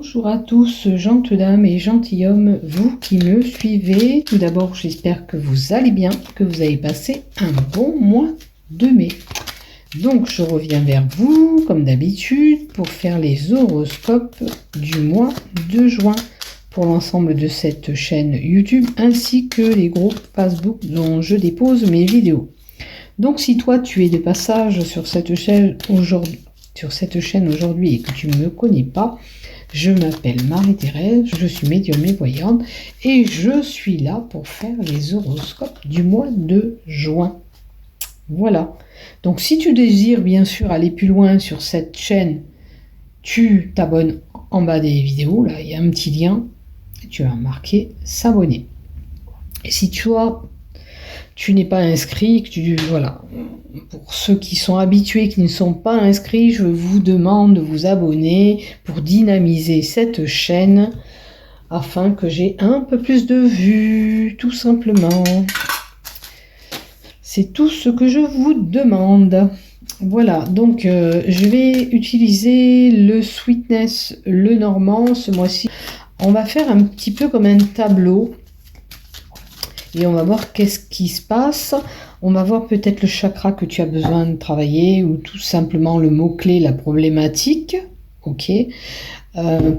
Bonjour à tous, gentes dames et gentilshommes, vous qui me suivez. Tout d'abord, j'espère que vous allez bien, que vous avez passé un bon mois de mai. Donc, je reviens vers vous, comme d'habitude, pour faire les horoscopes du mois de juin pour l'ensemble de cette chaîne YouTube, ainsi que les groupes Facebook dont je dépose mes vidéos. Donc, si toi, tu es de passage sur cette chaîne aujourd'hui, et que tu ne me connais pas, je m'appelle Marie-Thérèse, je suis médium et voyante et je suis là pour faire les horoscopes du mois de juin. Voilà. Donc si tu désires bien sûr aller plus loin sur cette chaîne, tu t'abonnes en bas des vidéos, là il y a un petit lien, tu vas marquer s'abonner. Et si tu n'es pas inscrit, voilà. Pour ceux qui sont habitués, qui ne sont pas inscrits, je vous demande de vous abonner pour dynamiser cette chaîne afin que j'ai un peu plus de vues, tout simplement. C'est tout ce que je vous demande. Voilà, donc je vais utiliser le Sweetness, le Normand ce mois-ci. On va faire un petit peu comme un tableau. Et on va voir qu'est-ce qui se passe. On va voir peut-être le chakra que tu as besoin de travailler ou tout simplement le mot-clé, la problématique. Ok.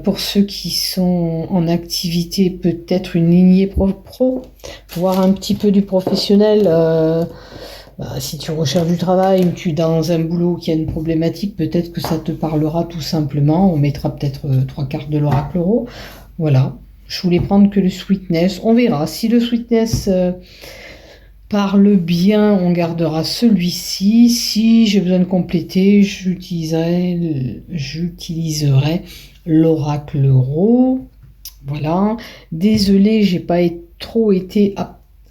Pour ceux qui sont en activité, peut-être une lignée pro, voir un petit peu du professionnel. Si tu recherches du travail ou tu es dans un boulot qui a une problématique, peut-être que ça te parlera tout simplement. On mettra peut-être 3 cartes de l'oracle euro. Voilà. Je voulais prendre que le Sweetness. On verra. Si le Sweetness parle bien, on gardera celui-ci. Si j'ai besoin de compléter, j'utiliserai l'oracle euro. Voilà. Désolée, j'ai pas trop été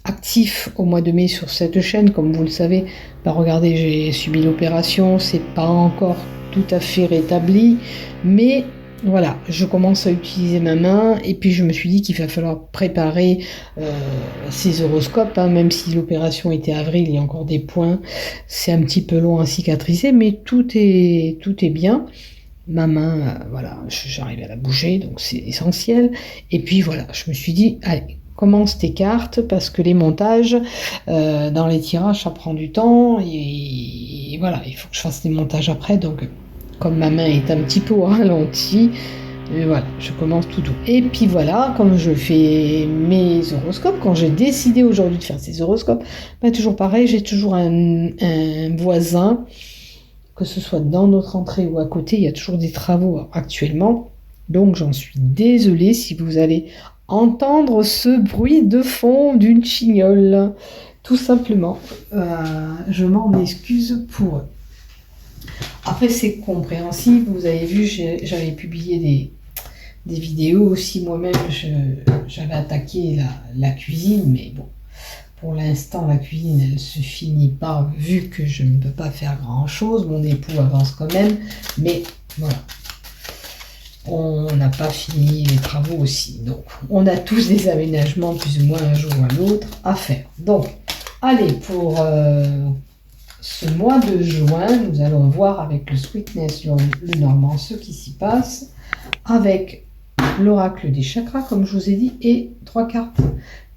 actif au mois de mai sur cette chaîne. Comme vous le savez, regardez, j'ai subi l'opération. C'est pas encore tout à fait rétabli. Mais voilà, je commence à utiliser ma main et puis je me suis dit qu'il va falloir préparer ces horoscopes, même si l'opération était avril, il y a encore des points, c'est un petit peu long à cicatriser, mais tout est bien. Ma main, voilà, j'arrive à la bouger, donc c'est essentiel. Et puis voilà, je me suis dit, allez, commence tes cartes parce que les montages dans les tirages, ça prend du temps et voilà, il faut que je fasse des montages après, donc comme ma main est un petit peu ralentie, voilà, je commence tout doux. Et puis voilà, comme je fais mes horoscopes, quand j'ai décidé aujourd'hui de faire ces horoscopes, toujours pareil, j'ai toujours un voisin, que ce soit dans notre entrée ou à côté, il y a toujours des travaux actuellement. Donc j'en suis désolée si vous allez entendre ce bruit de fond d'une chignole. Tout simplement, je m'en excuse pour eux. Après, c'est compréhensible. Vous avez vu, j'avais publié des vidéos aussi. Moi-même, j'avais attaqué la cuisine. Mais bon, pour l'instant, la cuisine, elle ne se finit pas vu que je ne peux pas faire grand-chose. Mon époux avance quand même. Mais voilà, on n'a pas fini les travaux aussi. Donc, on a tous des aménagements plus ou moins un jour ou à l'autre à faire. Donc, allez, pour ce mois de juin, nous allons voir avec le Sweetness, le Normand, ce qui s'y passe, avec l'oracle des chakras, comme je vous ai dit, et 3 cartes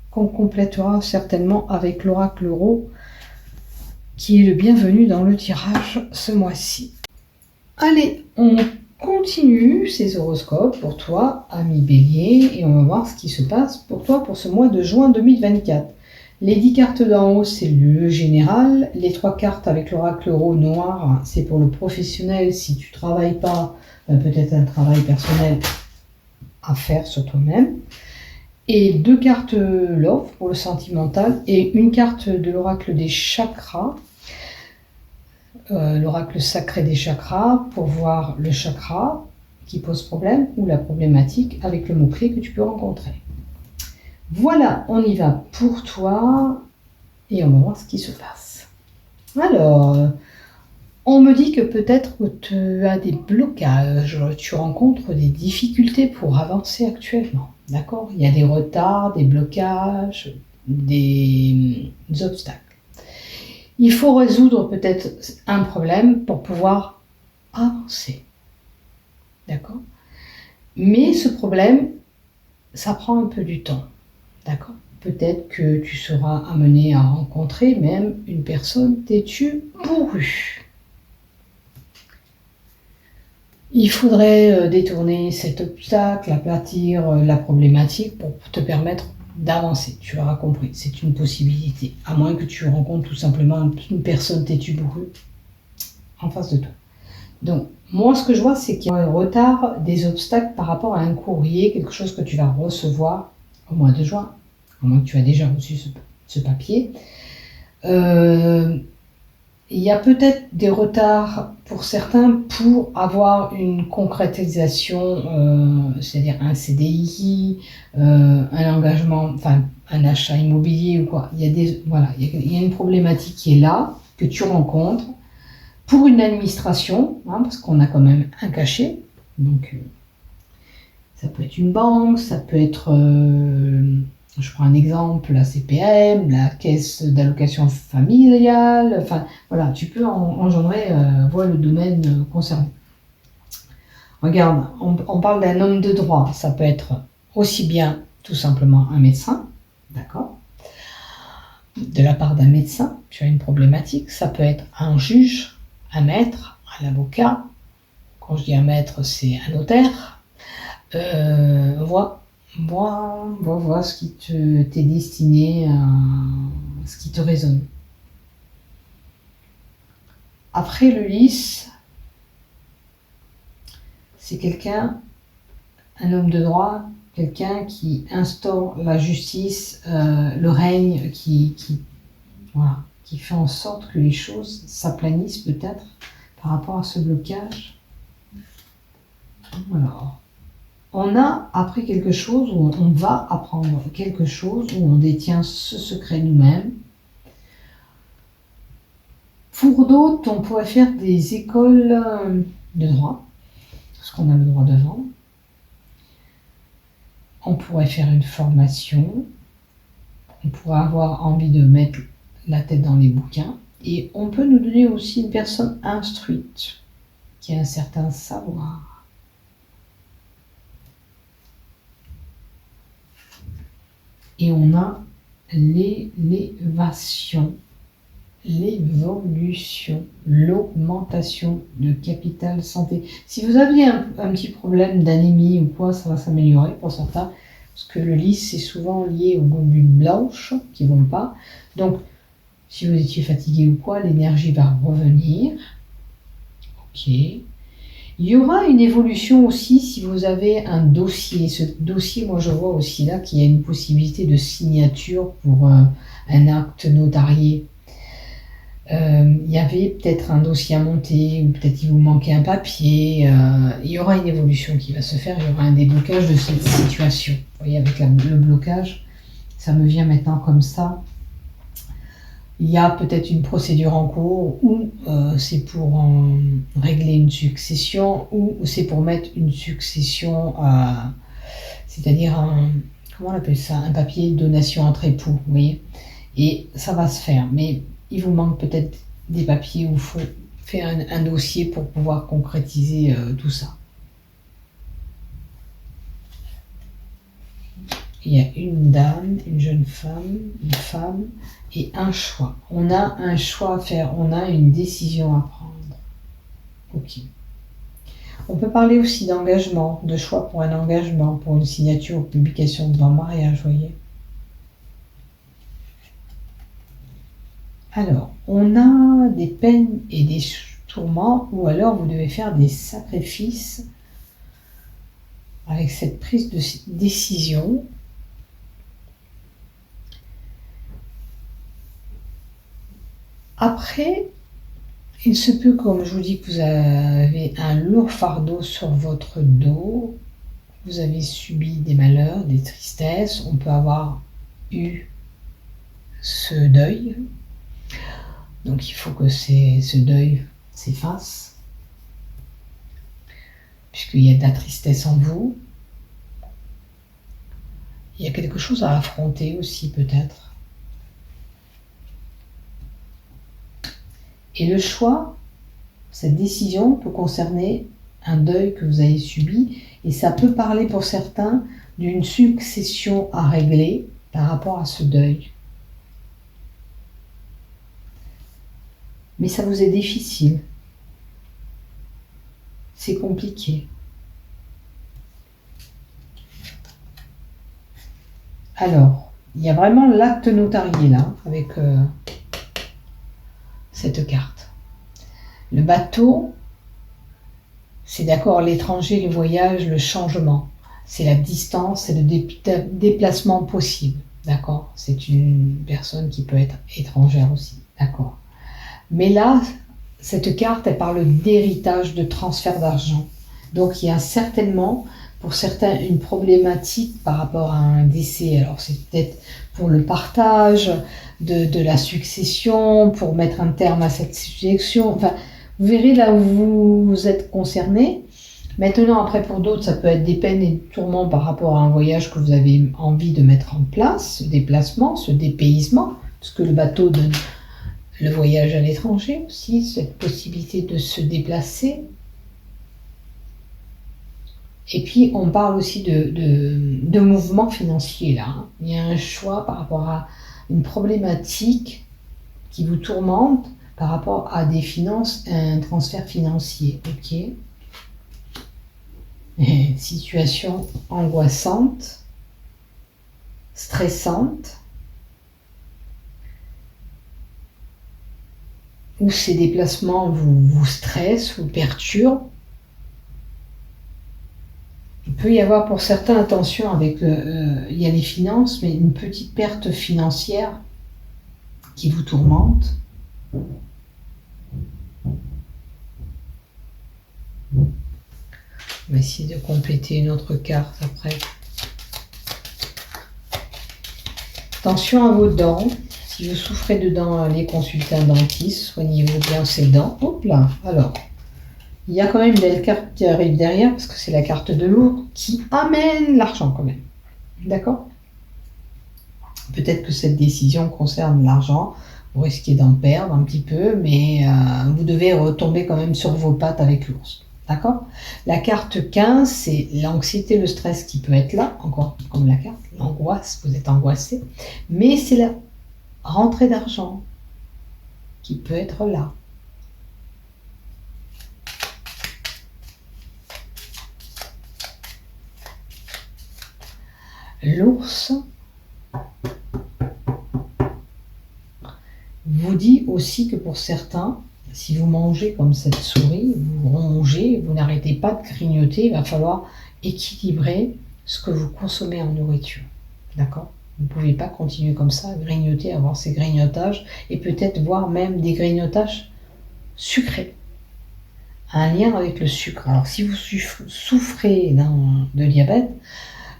qu'on complétera certainement avec l'oracle euro, qui est le bienvenu dans le tirage ce mois-ci. Allez, on continue ces horoscopes pour toi, ami Bélier, et on va voir ce qui se passe pour toi pour ce mois de juin 2024. Les 10 cartes d'en haut, c'est le général. Les 3 cartes avec l'oracle euro noir, c'est pour le professionnel. Si tu ne travailles pas, peut-être un travail personnel à faire sur toi-même. Et 2 cartes love pour le sentimental. Et une carte de l'oracle des chakras. L'oracle sacré des chakras pour voir le chakra qui pose problème ou la problématique avec le mot-clé que tu peux rencontrer. Voilà, on y va pour toi et on va voir ce qui se passe. Alors, on me dit que peut-être que tu as des blocages, tu rencontres des difficultés pour avancer actuellement. D'accord ? Il y a des retards, des blocages, des obstacles. Il faut résoudre peut-être un problème pour pouvoir avancer. D'accord ? Mais ce problème, ça prend un peu du temps, d'accord? Peut-être que tu seras amené à rencontrer même une personne têtue bourrue. Il faudrait détourner cet obstacle, aplatir la problématique pour te permettre d'avancer. Tu l'auras compris, c'est une possibilité. À moins que tu rencontres tout simplement une personne têtue bourrue en face de toi. Donc, moi, ce que je vois, c'est qu'il y a un retard, des obstacles par rapport à un courrier, quelque chose que tu vas recevoir au mois de juin, à moins que tu aies déjà reçu ce papier. Il y a peut-être des retards pour certains pour avoir une concrétisation, c'est-à-dire un CDI, un engagement, enfin un achat immobilier ou quoi. Il y a une problématique qui est là, que tu rencontres pour une administration, hein, parce qu'on a quand même un cachet. Donc ça peut être une banque, ça peut être je prends un exemple, la CPM, la caisse d'allocation familiale, enfin voilà, tu peux engendrer, voir le domaine concerné. Regarde, on parle d'un homme de droit, ça peut être aussi bien tout simplement un médecin, d'accord? De la part d'un médecin, tu as une problématique, ça peut être un juge, un maître, un avocat, quand je dis un maître, c'est un notaire, vois ce qui t'est destiné, ce qui te résonne. Après le lys, c'est quelqu'un, un homme de droit, quelqu'un qui instaure la justice, le règne, voilà, qui fait en sorte que les choses s'aplanissent peut-être par rapport à ce blocage. Alors, on a appris quelque chose, ou on va apprendre quelque chose, où on détient ce secret nous-mêmes. Pour d'autres, on pourrait faire des écoles de droit, parce qu'on a le droit devant. On pourrait faire une formation. On pourrait avoir envie de mettre la tête dans les bouquins. Et on peut nous donner aussi une personne instruite, qui a un certain savoir. Et on a l'élévation, l'évolution, l'augmentation de capital santé. Si vous aviez un petit problème d'anémie ou quoi, ça va s'améliorer pour certains, parce que le lys, c'est souvent lié aux globules blanches qui ne vont pas. Donc, si vous étiez fatigué ou quoi, l'énergie va revenir. Ok. Il y aura une évolution aussi si vous avez un dossier. Ce dossier, moi je vois aussi là qu'il y a une possibilité de signature pour un acte notarié. Il y avait peut-être un dossier à monter, ou peut-être il vous manquait un papier. Il y aura une évolution qui va se faire, il y aura un déblocage de cette situation. Vous voyez, avec le blocage, ça me vient maintenant comme ça. Il y a peut-être une procédure en cours, ou c'est pour régler une succession, ou c'est pour mettre une succession, c'est-à-dire comment on appelle ça, un papier de donation entre époux, vous voyez. Et ça va se faire, mais il vous manque peut-être des papiers où il faut faire un dossier pour pouvoir concrétiser tout ça. Il y a une dame, une jeune femme, une femme et un choix. On a un choix à faire, on a une décision à prendre. Ok. On peut parler aussi d'engagement, de choix pour un engagement, pour une signature ou publication devant mariage, vous voyez. Alors, on a des peines et des tourments, ou alors vous devez faire des sacrifices avec cette prise de décision. Après, il se peut, comme je vous dis, que vous avez un lourd fardeau sur votre dos, vous avez subi des malheurs, des tristesses, on peut avoir eu ce deuil. Donc il faut que ce deuil s'efface, puisqu'il y a de la tristesse en vous. Il y a quelque chose à affronter aussi peut-être. Et le choix, cette décision peut concerner un deuil que vous avez subi. Et ça peut parler pour certains d'une succession à régler par rapport à ce deuil. Mais ça vous est difficile. C'est compliqué. Alors, il y a vraiment l'acte notarié là, avec cette carte. Le bateau, c'est d'accord, l'étranger, le voyage, le changement. C'est la distance, c'est le déplacement possible. D'accord? C'est une personne qui peut être étrangère aussi. D'accord? Mais là, cette carte, elle parle d'héritage, de transfert d'argent. Donc, il y a certainement, pour certains, une problématique par rapport à un décès. Alors, c'est peut-être pour le partage de la succession, pour mettre un terme à cette succession. Enfin, vous verrez là où vous êtes concerné. Maintenant, après, pour d'autres, ça peut être des peines et des tourments par rapport à un voyage que vous avez envie de mettre en place, ce déplacement, ce dépaysement, parce que le bateau donne le voyage à l'étranger aussi, cette possibilité de se déplacer. Et puis, on parle aussi de mouvement financier, là. Hein. Il y a un choix par rapport à une problématique qui vous tourmente par rapport à des finances, un transfert financier. Ok. Situation angoissante, stressante, où ces déplacements vous stressent, vous perturbent. Il peut y avoir pour certains, attention, avec il y a les finances, mais une petite perte financière qui vous tourmente. On va essayer de compléter une autre carte après. Attention à vos dents. Si vous souffrez de dents, allez consulter un dentiste. Soignez-vous bien ces dents. Hop là. Alors, il y a quand même une belle carte qui arrive derrière parce que c'est la carte de l'eau qui amène l'argent quand même. D'accord? Peut-être que cette décision concerne l'argent. Vous risquez d'en perdre un petit peu, mais vous devez retomber quand même sur vos pattes avec l'ours. D'accord? La carte 15, c'est l'anxiété, le stress qui peut être là, encore comme la carte, l'angoisse, vous êtes angoissé, mais c'est la rentrée d'argent qui peut être là. L'ours vous dit aussi que pour certains, si vous mangez comme cette souris, vous rongez, vous n'arrêtez pas de grignoter, il va falloir équilibrer ce que vous consommez en nourriture. D'accord? Vous ne pouvez pas continuer comme ça, à grignoter, avoir ces grignotages, et peut-être voir même des grignotages sucrés. Un lien avec le sucre. Alors si vous souffrez de diabète,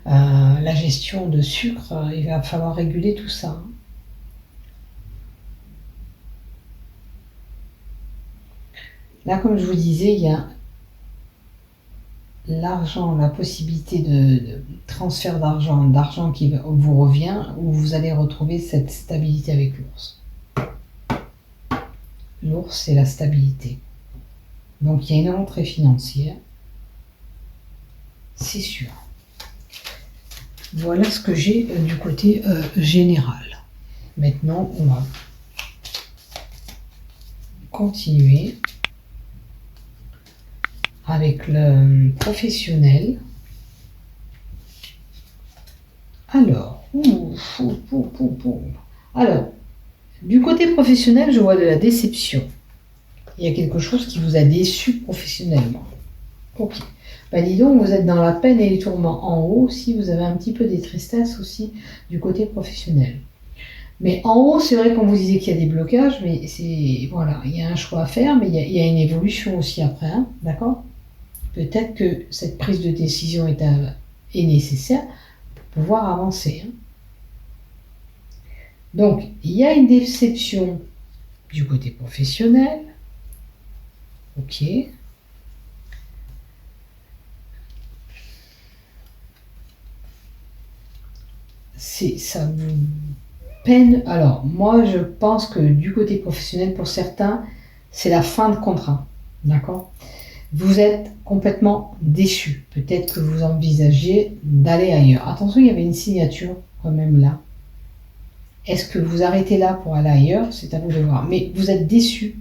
la gestion de sucre, il va falloir réguler tout ça. Là, comme je vous disais, il y a l'argent, la possibilité de transfert d'argent qui vous revient, où vous allez retrouver cette stabilité avec l'ours. L'ours, c'est la stabilité. Donc, il y a une rentrée financière, c'est sûr. Voilà ce que j'ai du côté général. Maintenant, on va continuer avec le professionnel. Alors, alors, du côté professionnel, je vois de la déception. Il y a quelque chose qui vous a déçu professionnellement. Ok. Ben dis donc, vous êtes dans la peine et les tourments en haut. Si vous avez un petit peu des tristesses aussi du côté professionnel. Mais en haut, c'est vrai qu'on vous disait qu'il y a des blocages, mais voilà, il y a un choix à faire, mais il y a une évolution aussi après, hein, d'accord? Peut-être que cette prise de décision est nécessaire pour pouvoir avancer. Hein. Donc, il y a une déception du côté professionnel. Ok. Ça vous peine. Alors, moi, je pense que du côté professionnel, pour certains, c'est la fin de contrat. D'accord? Vous êtes complètement déçu. Peut-être que vous envisagez d'aller ailleurs. Attention, il y avait une signature quand même là. Est-ce que vous arrêtez là pour aller ailleurs? C'est à vous de voir. Mais vous êtes déçu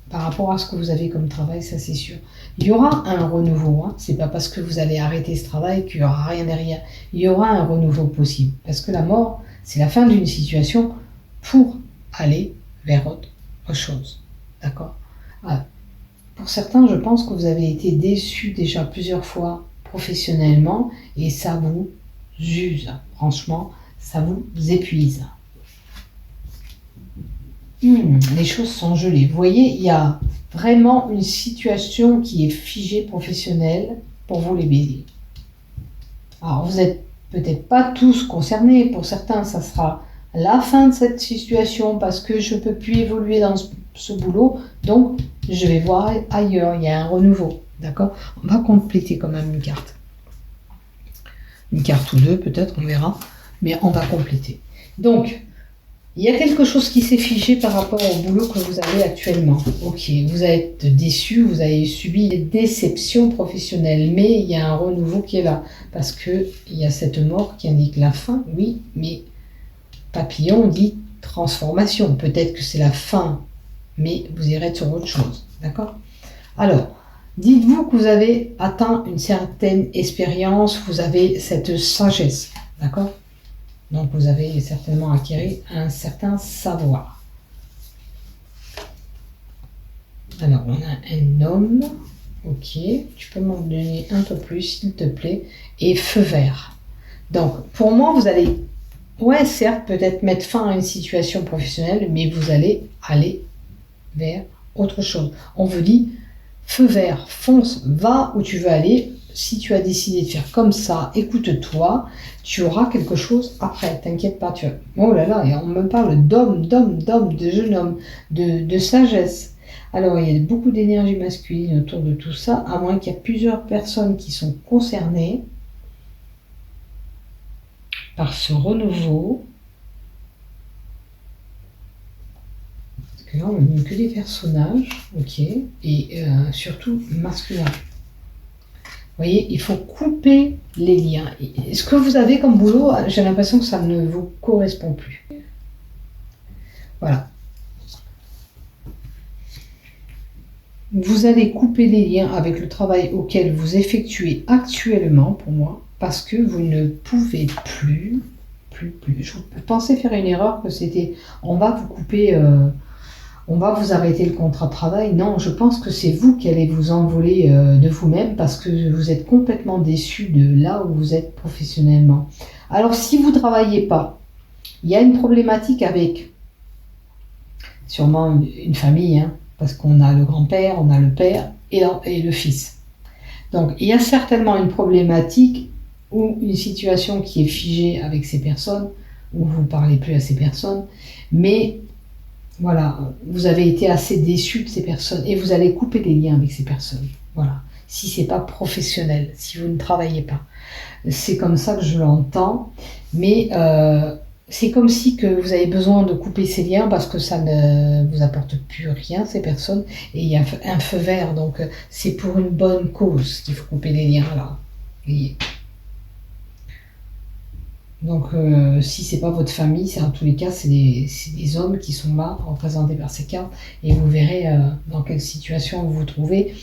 par rapport à ce que vous avez comme travail, ça c'est sûr. Il y aura un renouveau. Hein. C'est pas parce que vous allez arrêter ce travail qu'il n'y aura rien derrière. Il y aura un renouveau possible. Parce que la mort, c'est la fin d'une situation pour aller vers autre chose. D'accord? Pour certains, je pense que vous avez été déçus déjà plusieurs fois professionnellement et ça vous use. Franchement, ça vous épuise. Les choses sont gelées. Vous voyez, il y a vraiment une situation qui est figée professionnelle pour vous les béliers. Alors, vous n'êtes peut-être pas tous concernés. Pour certains, ça sera la fin de cette situation parce que je ne peux plus évoluer dans ce boulot. Donc, je vais voir ailleurs. Il y a un renouveau. D'accord? On va compléter quand même une carte. Une carte ou deux, peut-être, on verra. Mais on va compléter. Donc, il y a quelque chose qui s'est figé par rapport au boulot que vous avez actuellement. Ok, vous êtes déçu, vous avez subi des déceptions professionnelles, mais il y a un renouveau qui est là. Parce qu'il y a cette mort qui indique la fin, oui, mais papillon dit transformation. Peut-être que c'est la fin, mais vous irez sur autre chose. D'accord? Alors, dites-vous que vous avez atteint une certaine expérience, vous avez cette sagesse. D'accord? Donc, vous avez certainement acquis un certain savoir. Alors, on a un homme. Ok, tu peux m'en donner un peu plus, s'il te plaît. Et feu vert. Donc, pour moi, vous allez, ouais, certes, peut-être mettre fin à une situation professionnelle, mais vous allez aller vers autre chose. On vous dit, feu vert, fonce, va où tu veux aller. Si tu as décidé de faire comme ça, écoute-toi, tu auras quelque chose après, t'inquiète pas. Oh là là, et on me parle d'homme, de jeune homme, de sagesse. Alors, il y a beaucoup d'énergie masculine autour de tout ça, à moins qu'il y ait plusieurs personnes qui sont concernées par ce renouveau. Parce que là, on n'a que des personnages, ok, et surtout masculins. Vous voyez, il faut couper les liens. Ce que vous avez comme boulot, j'ai l'impression que ça ne vous correspond plus. Voilà. Vous allez couper les liens avec le travail auquel vous effectuez actuellement, pour moi, parce que vous ne pouvez plus. Je pensais faire une erreur que c'était, on va vous couper... on va vous arrêter le contrat de travail. Non, je pense que c'est vous qui allez vous envoler de vous-même parce que vous êtes complètement déçu de là où vous êtes professionnellement. Alors, si vous ne travaillez pas, il y a une problématique avec sûrement une famille, hein, parce qu'on a le grand-père, on a le père et le fils. Donc, il y a certainement une problématique ou une situation qui est figée avec ces personnes, où vous ne parlez plus à ces personnes, mais voilà, vous avez été assez déçu de ces personnes et vous allez couper des liens avec ces personnes. Voilà, si c'est pas professionnel, si vous ne travaillez pas. C'est comme ça que je l'entends, mais c'est comme si que vous avez besoin de couper ces liens parce que ça ne vous apporte plus rien, ces personnes, et il y a un feu vert, donc c'est pour une bonne cause qu'il faut couper les liens là. Et donc, si c'est pas votre famille, c'est en tous les cas, c'est des hommes qui sont là, représentés par ces cartes, et vous verrez dans quelle situation vous vous trouvez.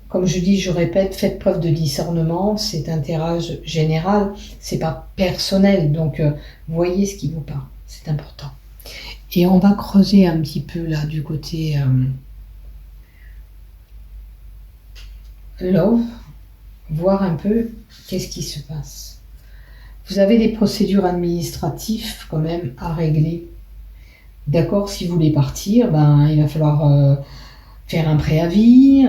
Comme je dis, je répète, faites preuve de discernement, c'est un tirage général, c'est pas personnel, donc voyez ce qui vous parle, c'est important. Et on va creuser un petit peu là du côté love, voir un peu qu'est-ce qui se passe. Vous avez des procédures administratives quand même à régler. D'accord, si vous voulez partir, ben, il va falloir faire un préavis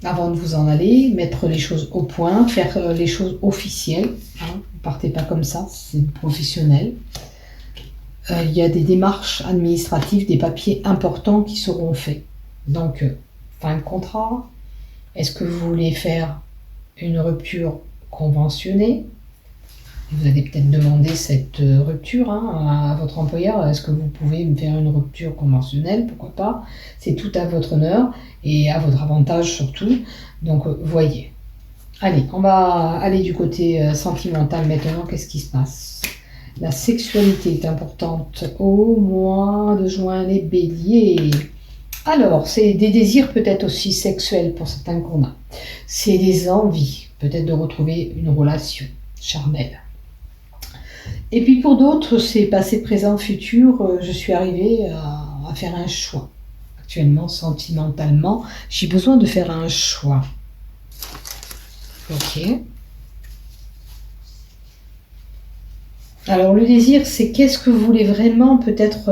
avant de vous en aller, mettre les choses au point, faire les choses officielles. Hein. Vous partez pas comme ça, c'est professionnel. Il y a des démarches administratives, des papiers importants qui seront faits. Donc, fin de contrat. Est-ce que vous voulez faire une rupture conventionnée? Vous allez peut-être demander cette rupture à votre employeur. Est-ce que vous pouvez me faire une rupture conventionnelle? Pourquoi pas? C'est tout à votre honneur et à votre avantage surtout. Donc, voyez. Allez, on va aller du côté sentimental maintenant. Qu'est-ce qui se passe? La sexualité est importante au mois de juin, les béliers. Alors, c'est des désirs peut-être aussi sexuels pour certains qu'on a. C'est des envies, peut-être de retrouver une relation charnelle. Et puis pour d'autres, c'est passé, présent, futur. Je suis arrivée à faire un choix. Actuellement, sentimentalement, j'ai besoin de faire un choix. Ok. Alors le désir, c'est qu'est-ce que vous voulez vraiment peut-être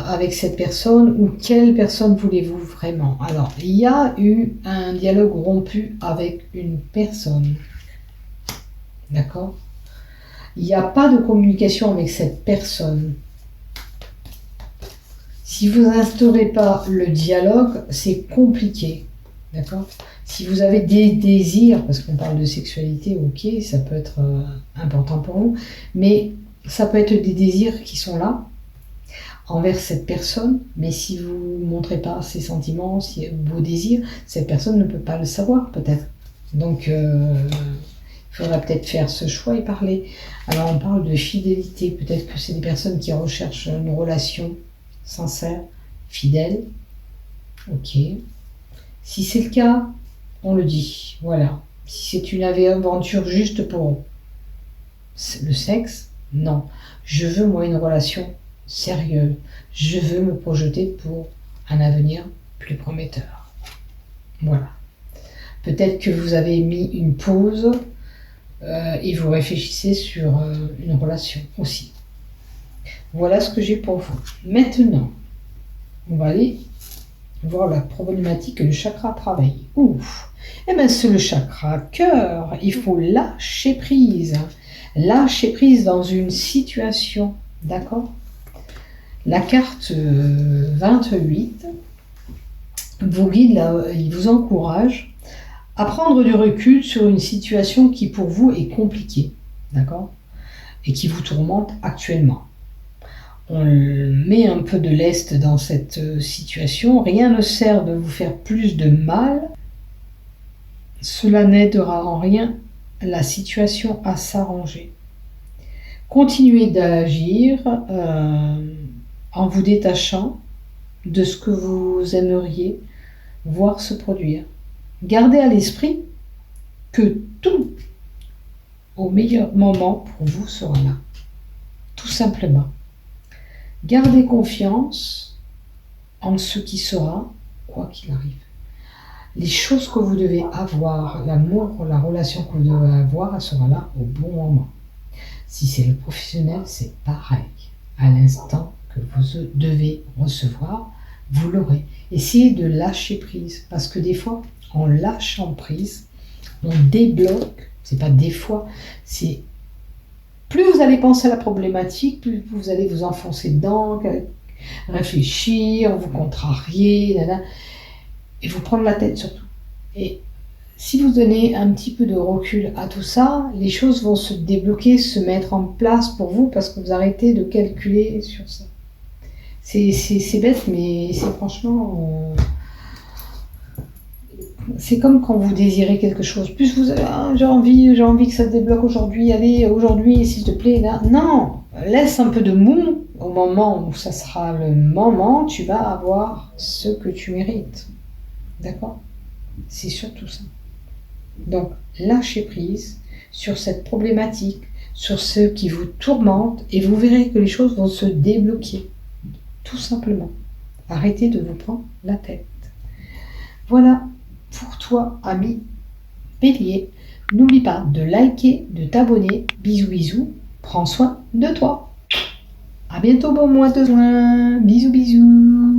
avec cette personne ou quelle personne voulez-vous vraiment? Alors, il y a eu un dialogue rompu avec une personne. D'accord? Il n'y a pas de communication avec cette personne. Si vous n'instaurez pas le dialogue, c'est compliqué. D'accord? Si vous avez des désirs, parce qu'on parle de sexualité, ok, ça peut être important pour vous, mais ça peut être des désirs qui sont là envers cette personne, mais si vous ne montrez pas ces sentiments, vos désirs, cette personne ne peut pas le savoir peut-être. Donc, il faudra peut-être faire ce choix et parler. Alors, on parle de fidélité. Peut-être que c'est des personnes qui recherchent une relation sincère, fidèle. Ok. Si c'est le cas, on le dit. Voilà. Si c'est une aventure juste pour le sexe, non. Je veux, moi, une relation sérieuse. Je veux me projeter pour un avenir plus prometteur. Voilà. Peut-être que vous avez mis une pause et vous réfléchissez sur une relation aussi. Voilà ce que j'ai pour vous. Maintenant, on va aller voir la problématique que le chakra travaille. Ouf! Eh bien, c'est le chakra cœur. Il faut lâcher prise. Lâcher prise dans une situation. D'accord? La carte 28 vous guide, il vous encourage à prendre du recul sur une situation qui pour vous est compliquée, d'accord? Et qui vous tourmente actuellement. On met un peu de lest dans cette situation. Rien ne sert de vous faire plus de mal. Cela n'aidera en rien la situation à s'arranger. Continuez d'agir en vous détachant de ce que vous aimeriez voir se produire. Gardez à l'esprit que tout au meilleur moment pour vous sera là. Tout simplement. Gardez confiance en ce qui sera, quoi qu'il arrive. Les choses que vous devez avoir, l'amour, la relation que vous devez avoir, elle sera là au bon moment. Si c'est le professionnel, c'est pareil. À l'instant que vous devez recevoir, vous l'aurez. Essayez de lâcher prise, parce que des fois, en lâchant prise, on débloque, c'est pas des fois, c'est plus vous allez penser à la problématique, plus vous allez vous enfoncer dedans, réfléchir, vous contrarier, et vous prendre la tête surtout. Et si vous donnez un petit peu de recul à tout ça, les choses vont se débloquer, se mettre en place pour vous, parce que vous arrêtez de calculer sur ça. C'est bête, mais c'est franchement... c'est comme quand vous désirez quelque chose. Plus vous avez, j'ai envie que ça se débloque aujourd'hui, allez, aujourd'hui, s'il te plaît, là. Non, laisse un peu de mou. Au moment où ça sera le moment, tu vas avoir ce que tu mérites. D'accord? C'est surtout ça. Donc, lâchez prise sur cette problématique, sur ce qui vous tourmente, et vous verrez que les choses vont se débloquer. Tout simplement. Arrêtez de vous prendre la tête. Voilà pour toi, ami Bélier. N'oublie pas de liker, de t'abonner. Bisous, bisous. Prends soin de toi. À bientôt, bon mois de juin. Bisous, bisous.